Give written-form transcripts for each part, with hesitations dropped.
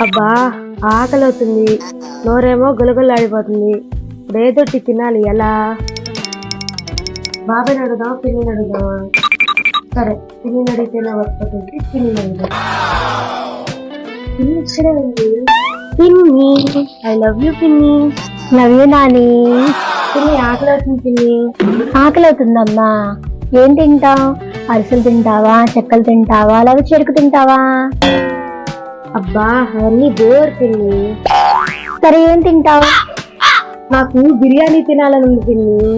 అబ్బా ఆకలి అవుతుంది, నోరేమో గులగులాడిపోతుంది. ఇప్పుడు ఏదోటి తినాలి. ఎలా? బాబాయ్ అడుగుదాం, పిన్ని అడుగుదామా? సరే, పిన్ని అడిగితేనే వస్తుంది. పిన్ని అడుగుదాం. పిన్ని ఇక్కడే ఉంది. పిన్ని, ఐ లవ్ యూ పిన్ని. Love you Nani. పిన్ని ఆకలి అవుతుంది. పిన్ని ఆకలి అవుతుందమ్మా. ఏం తింటావు? అరిసెలు తింటావా, చెక్కలు తింటావా, లేకపోతే చెరుకు తింటావా? అబ్బా అన్నీ బోర్ పిన్ని. సరే ఏం తింటావు? నాకు బిర్యానీ తినాలని ఉంది పిన్ని.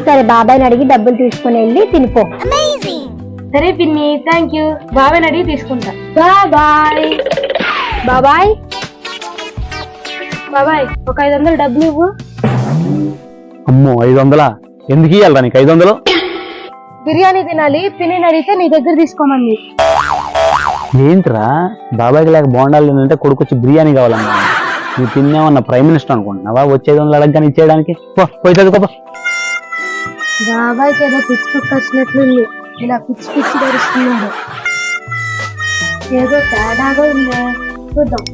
సరే బాబాయ్ని అడిగి డబ్బులు తీసుకుని వెళ్ళి తినిపో. సరే పిన్ని, థ్యాంక్ యూ. బాబాయ్ అడిగి తీసుకుంటా. బాబాయ్. బాబాయ్ బాబాయ్ ఒక 500 డబ్బులు ఇవ్వు. అమ్మో 500? ఎందుకు ఇవ్వాలరా నీకు 500? బిర్యానీ తినాలి, పిన్ని అడిగితే నీ దగ్గర తీసుకోమంది. ఏంట్రా బాబాయ్కి లేక బోండాలు అంటే కొడుకొచ్చి బిర్యానీ కావాలన్నా? నువ్వు తిన్నామన్న ప్రైమ్ మినిస్టర్ అనుకుంటున్నావా? వచ్చే 500 అడగగానే ఇచ్చేయడానికి? పోయి చదువుకోపా. బాబాయ్కి ఏదో పిచ్చుకు వచ్చినట్లుంది. ఇలా పిచ్చి పిచ్చి ధరిస్తున్నాడు. ఏదో తేడాగా ఉందా, చూద్దాం.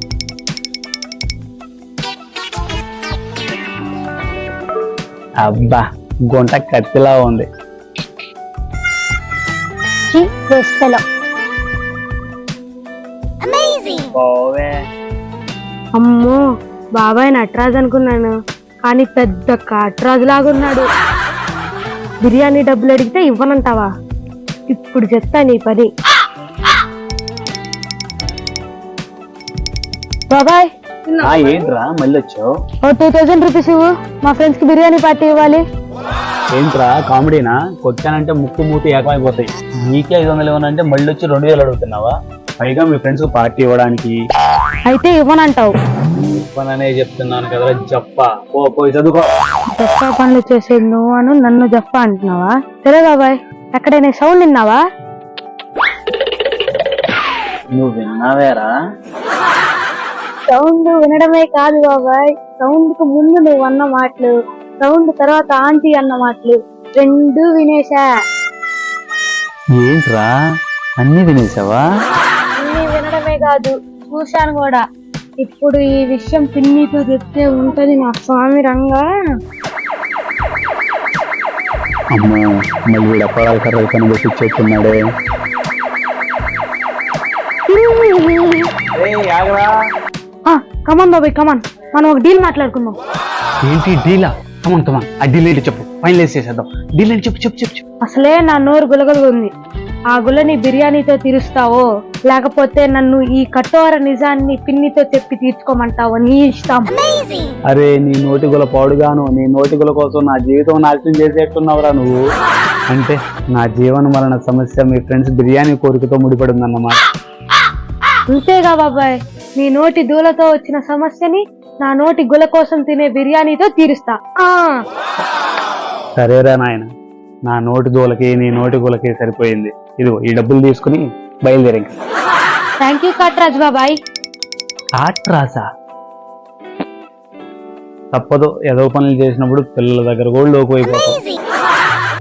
అబ్బా గుంట కత్తిలా ఉంది. అమ్మో బాబాయ్ నటరాజు అనుకున్నాను, కానీ పెద్ద కాట్రాజు లాగున్నాడు. బిర్యానీ డబ్బులు అడిగితే ఇవ్వనంటావా? ఇప్పుడు చెప్తా నీ పని. బాబాయ్ ఏంట్రా మళ్ళీ వచ్చావు? 2000 రూపీస్ ఇవ్వు, మా ఫ్రెండ్స్ కి బిర్యానీ పార్టీ ఇవ్వాలి. ఏంట్రా కామెడీనా? కొట్టానంటే ముక్కు మూతి ఏకమైపోతాయి. నీకే 500 ఇవ్వనంటే మళ్ళీ వచ్చి 2000 అడుగుతున్నావా? పైగా మీ ఫ్రెండ్స్ కు పార్టీ ఇవ్వడానికి. అయితే ఇవ్వనంటావు? ఇవ్వననే చెప్తున్నాను కదరా జప్పా. పోయి చదువుకో. జప్పా పనులు చేసేది నువ్వు అను, నన్ను జప్పా అంటున్నావా? సరే బాబాయ్, ఎక్కడైనా సౌండ్ విన్నావా? నువ్వు విన్నావేరా? సౌండ్ వినడమే కాదు బాబాయ్, సౌండ్ కు ముందు నువ్వు అన్న మాటలు, సౌండ్ తర్వాత ఆంటీ అన్న మాటలు రెండు వినేశా. ఏంట్రా అన్ని వినేసావా? అన్ని వినడమే కాదు, చూశాను కూడా. ఇప్పుడు ఈ విషయం పిన్నితో చెప్తే ఉంటది నా స్వామి రంగా. అమ్మో మళ్ళీ వీడు అప్పడాలు కర్రలు కనుగొట్టి చెప్తున్నాడే. కమాన్ బాబాయ్ కమాన్, మనం ఒక డీల్ మాట్లాడుకుందాం. ఏంటి డీలా? కమాన్ ఆ డీల్ ఏంటి చెప్పు, ఫైనలైజ్ చేసేద్దాం. డీల్ ఏంటి చెప్పు చెప్పు చెప్పు. అసలే నా నోరు గులగలు ఉంది. ఆ గులని బిర్యానీతో తీరుస్తావో, లేకపోతే నన్ను ఈ కఠోర నిజాన్ని పిన్నితో చెప్పి తీర్చుకోమంటావో నీ ఇష్టం. అరే నీ నోటి గుల పాడుగాను, నీ నోటి గుల కోసం నా జీవితం నాశనం చేసేట్టున్నావురా నువ్వు. అంటే నా జీవన మరణ సమస్య మీ ఫ్రెండ్స్ బిర్యానీ కోరికతో ముడిపడిందన్నమాట. అంతేగా బాబాయ్, నీ నోటి దూలతో వచ్చిన సమస్యని నా నోటి గుల కోసం తినే బిర్యానీతో తీరుస్తా. సరేరా నాయన, నా నోటి దూలకి నీ నోటి గులకి సరిపోయింది. ఇదిగో ఈ డబ్బులు తీసుకుని బయలుదేరి. థ్యాంక్ యూ కాట్రాజ్ బాబాయ్. కాట్రాజా? తప్పదు, ఏదో పనులు చేసినప్పుడు పిల్లల దగ్గర కూడా లోకు అయిపోతాం.